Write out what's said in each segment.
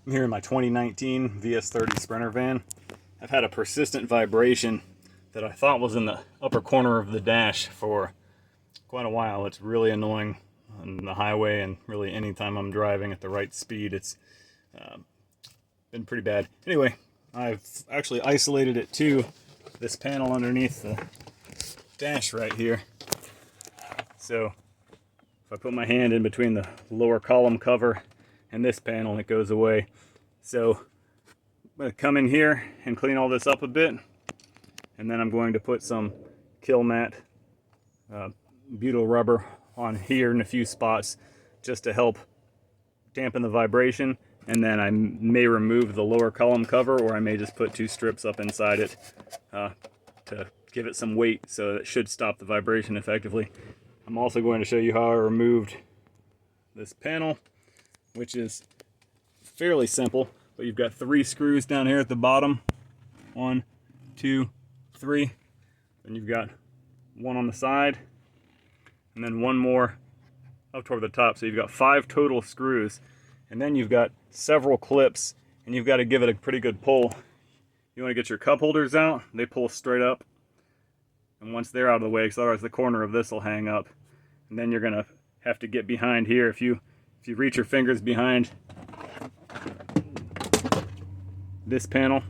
I'm here in my 2019 VS30 Sprinter van. I've had a persistent vibration that I thought was in the upper corner of the dash for quite a while. It's really annoying on the highway, and really anytime I'm driving at the right speed, it's been pretty bad. Anyway, I've actually isolated it to this panel underneath the dash right here. So if I put my hand in between the lower column cover and this panel, it goes away. So I'm going to come in here and clean all this up a bit, and then I'm going to put some kill mat butyl rubber on here in a few spots just to help dampen the vibration, and then I may remove the lower column cover, or I may just put 2 strips up inside it to give it some weight, so it should stop the vibration effectively. I'm also going to show you how I removed this panel, which is fairly simple, but you've got 3 screws down here at the bottom. 1, 2, 3. Then you've got 1 on the side, and then 1 more up toward the top. So you've got 5 total screws, and then you've got several clips, and you've got to give it a pretty good pull. You want to get your cup holders out. They pull straight up, and once they're out of the way, because otherwise the corner of this will hang up, and then you're going to have to get behind here. If you reach your fingers behind this panel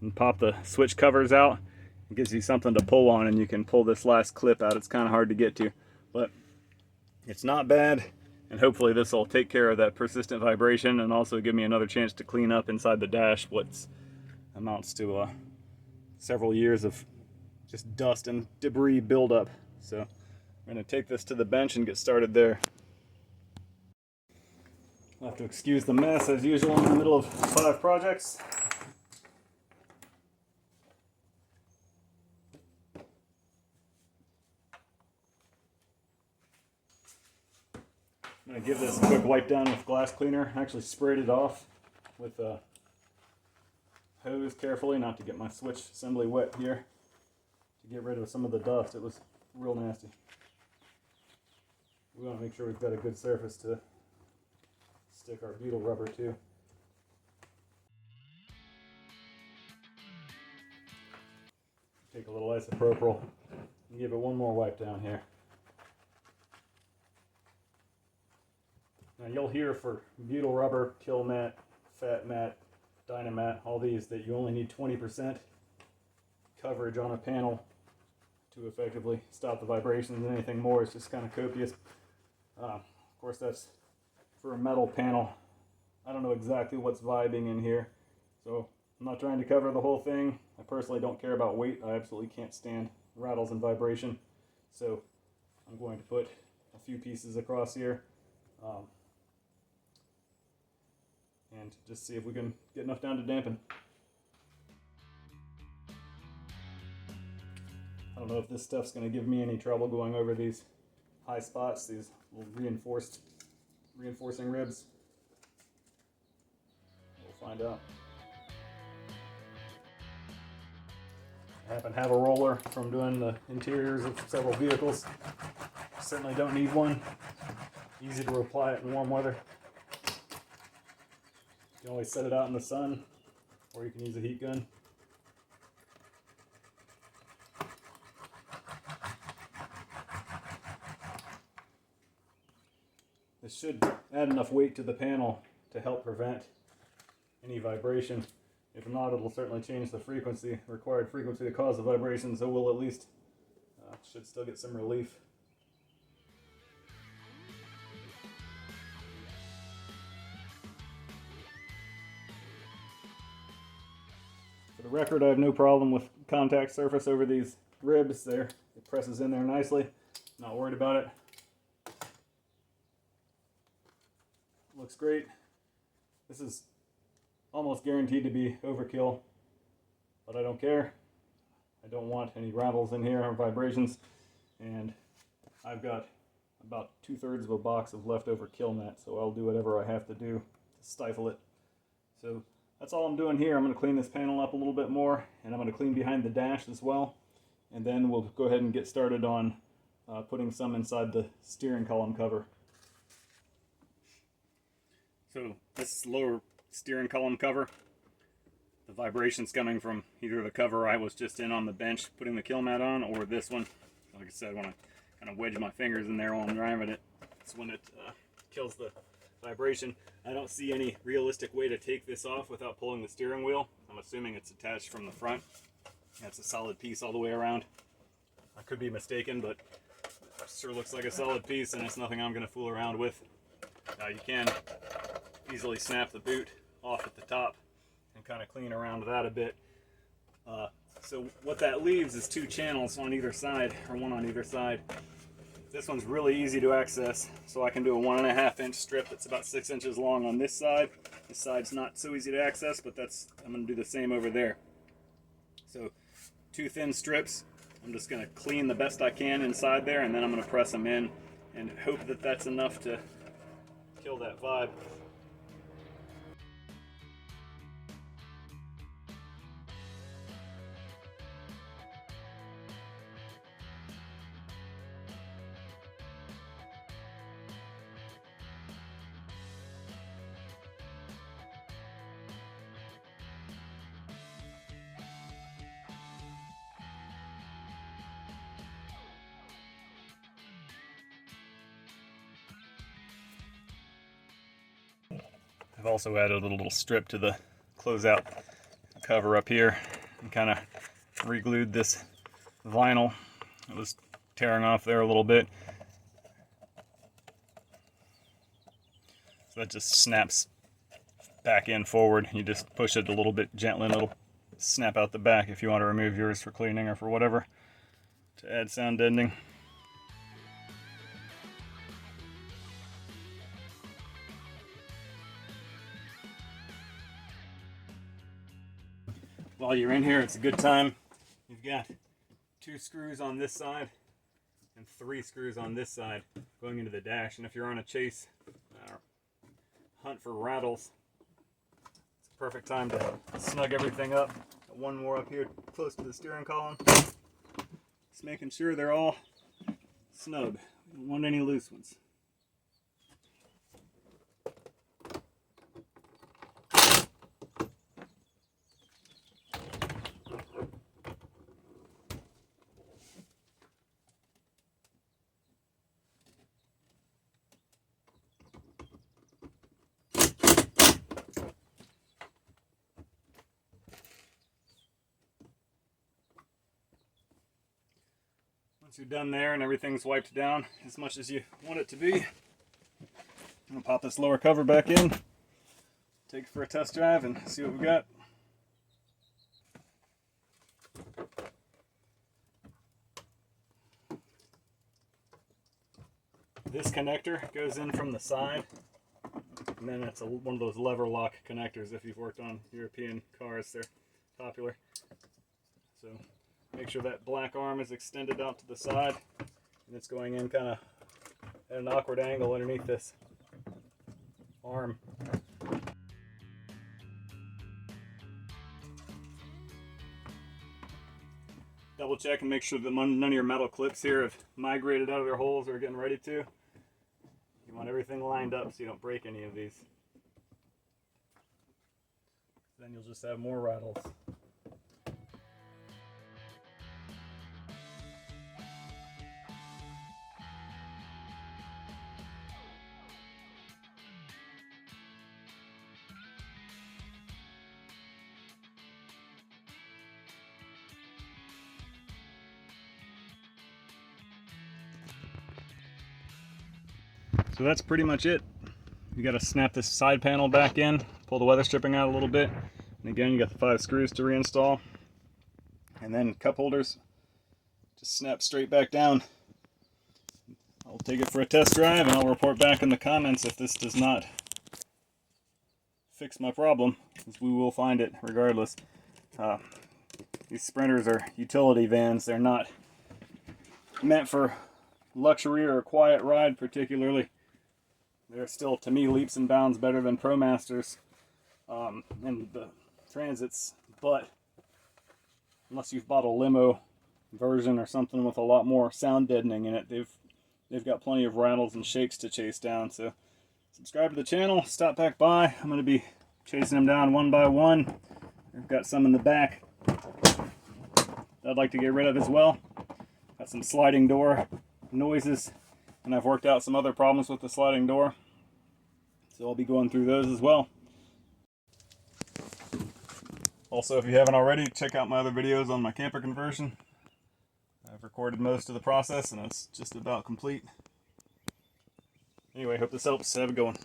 and pop the switch covers out, it gives you something to pull on, and you can pull this last clip out. It's kind of hard to get to, but it's not bad, and hopefully this will take care of that persistent vibration and also give me another chance to clean up inside the dash what amounts to several years of just dust and debris buildup. So I'm going to take this to the bench and get started there. I'll have to excuse the mess as usual in the middle of 5 projects. I'm going to give this a quick wipe down with glass cleaner. I actually sprayed it off with a hose carefully, not to get my switch assembly wet here, to get rid of some of the dust. It was real nasty. We want to make sure we've got a good surface to stick our butyl rubber to. Take a little isopropyl and give it 1 more wipe down here. Now you'll hear for butyl rubber, kill mat, fat mat, dynamat, all these, that you only need 20% coverage on a panel to effectively stop the vibrations, and anything more is just kind of copious. Of course, that's for a metal panel. I don't know exactly what's vibing in here, so I'm not trying to cover the whole thing. I personally don't care about weight. I absolutely can't stand rattles and vibration, so I'm going to put a few pieces across here and just see if we can get enough down to dampen. I don't know if this stuff's going to give me any trouble going over these high spots, these little reinforcing ribs. We'll find out. I happen to have a roller from doing the interiors of several vehicles. Certainly don't need one. Easy to apply it in warm weather. You can always set it out in the sun, or you can use a heat gun. This should add enough weight to the panel to help prevent any vibration. If not, it'll certainly change the frequency, required frequency to cause the vibration, so we'll at least should still get some relief. For the record, I have no problem with contact surface over these ribs there. It presses in there nicely. Not worried about it. Looks great. This is almost guaranteed to be overkill, but I don't care. I don't want any rattles in here or vibrations, and I've got about 2/3 of a box of leftover kill mat, so I'll do whatever I have to do to stifle it. So that's all I'm doing here. I'm going to clean this panel up a little bit more, and I'm going to clean behind the dash as well, and then we'll go ahead and get started on putting some inside the steering column cover. So this lower steering column cover. The vibration's coming from either the cover I was just in on the bench putting the kill mat on, or this one. Like I said, when I kind of wedge my fingers in there while I'm driving it, it's when it kills the vibration. I don't see any realistic way to take this off without pulling the steering wheel. I'm assuming it's attached from the front. That's a solid piece all the way around. I could be mistaken, but it sure looks like a solid piece, and it's nothing I'm going to fool around with. Now you can easily snap the boot off at the top and kind of clean around that a bit. So what that leaves is two channels on either side, or one on either side. This one's really easy to access, so I can do a 1.5 inch strip that's about 6 inches long on this side. This side's not so easy to access, but I'm going to do the same over there. So 2 thin strips. I'm just going to clean the best I can inside there, and then I'm going to press them in and hope that that's enough to kill that vibe. I've also added a little strip to the closeout cover up here and kind of re-glued this vinyl. It was tearing off there a little bit. So that just snaps back in forward. You just push it a little bit gently and it'll snap out the back if you want to remove yours for cleaning or for whatever to add sound deadening. While you're in here, it's a good time. You've got 2 screws on this side and 3 screws on this side going into the dash. And if you're on a chase or hunt for rattles, it's a perfect time to snug everything up. Got one more up here close to the steering column. Just making sure they're all snug. We don't want any loose ones. Once you're done there and everything's wiped down as much as you want it to be, I'm going to pop this lower cover back in, take it for a test drive, and see what we got. This connector goes in from the side, and then it's one of those lever lock connectors. If you've worked on European cars, they're popular. So make sure that black arm is extended out to the side, and it's going in kind of at an awkward angle underneath this arm. Double check and make sure that none of your metal clips here have migrated out of their holes or are getting ready to. You want everything lined up so you don't break any of these. Then you'll just have more rattles. So that's pretty much it. You got to snap this side panel back in, pull the weather stripping out a little bit, and again you got the 5 screws to reinstall, and then cup holders just snap straight back down. I'll take it for a test drive and I'll report back in the comments if this does not fix my problem, because we will find it regardless. These Sprinters are utility vans. They're not meant for luxury or a quiet ride particularly. They're still, to me, leaps and bounds better than ProMasters and the Transits, but unless you've bought a limo version or something with a lot more sound deadening in it, they've got plenty of rattles and shakes to chase down. So subscribe to the channel, stop back by. I'm going to be chasing them down one by one. I've got some in the back that I'd like to get rid of as well. Got some sliding door noises, and I've worked out some other problems with the sliding door. So I'll be going through those as well. Also, if you haven't already, check out my other videos on my camper conversion. I've recorded most of the process and it's just about complete. Anyway, hope this helps. Have a good one.